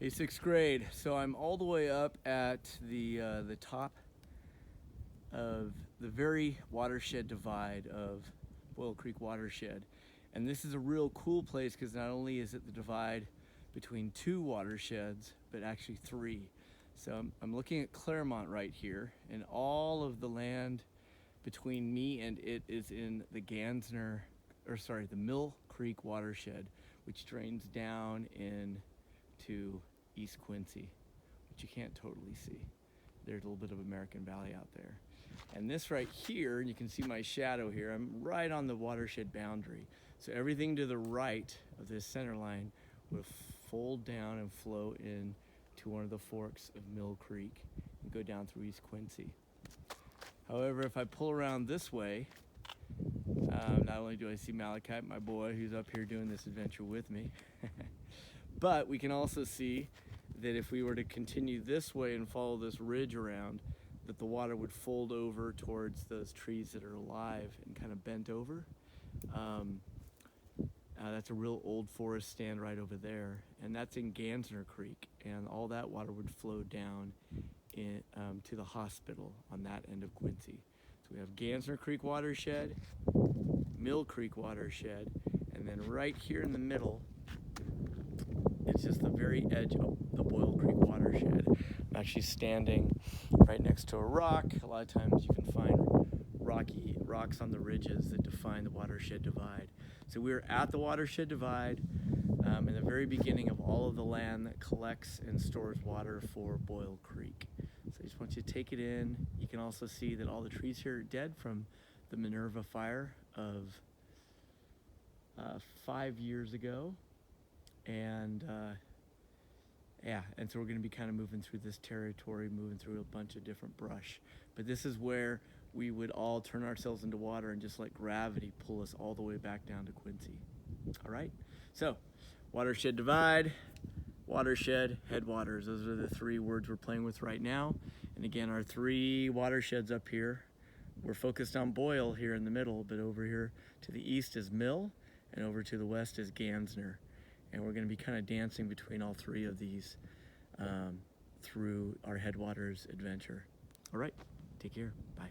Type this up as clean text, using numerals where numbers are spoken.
Hey, sixth grade. So I'm all the way up at the top of the very watershed divide of Boyle Creek Watershed. And this is a real cool place because not only is it the divide between two watersheds, but actually three. So I'm looking at Claremont right here, and all of the land between me and it is in the the Mill Creek Watershed, which drains down into East Quincy, which you can't totally see. There's a little bit of American Valley out there. And this right here, you can see my shadow here, I'm right on the watershed boundary. So everything to the right of this center line will fold down and flow in to one of the forks of Mill Creek and go down through East Quincy. However, if I pull around this way, not only do I see Malachi, my boy, who's up here doing this adventure with me, but we can also see that if we were to continue this way and follow this ridge around, that the water would fold over towards those trees that are alive and kind of bent over. That's a real old forest stand right over there, and that's in Gansner Creek, and all that water would flow down to the hospital on that end of Quincy. So we have Gansner Creek Watershed, Mill Creek Watershed, and then right here in the middle, it's just the very edge of the Boyle Creek Watershed. I'm actually standing right next to a rock. A lot of times you can find rocks on the ridges that define the watershed divide. So we're at the watershed divide in the very beginning of all of the land that collects and stores water for Boyle Creek. So I just want you to take it in. You can also see that all the trees here are dead from the Minerva fire of 5 years ago. And so we're going to be kind of moving through this territory, moving through a bunch of different brush. But this is where we would all turn ourselves into water and just let gravity pull us all the way back down to Quincy. All right? So, watershed divide, watershed, headwaters. Those are the three words we're playing with right now. And again, our three watersheds up here. We're focused on Boyle here in the middle, but over here to the east is Mill, and over to the west is Gansner. And we're going to be kind of dancing between all three of these through our headwaters adventure. All right, take care. Bye.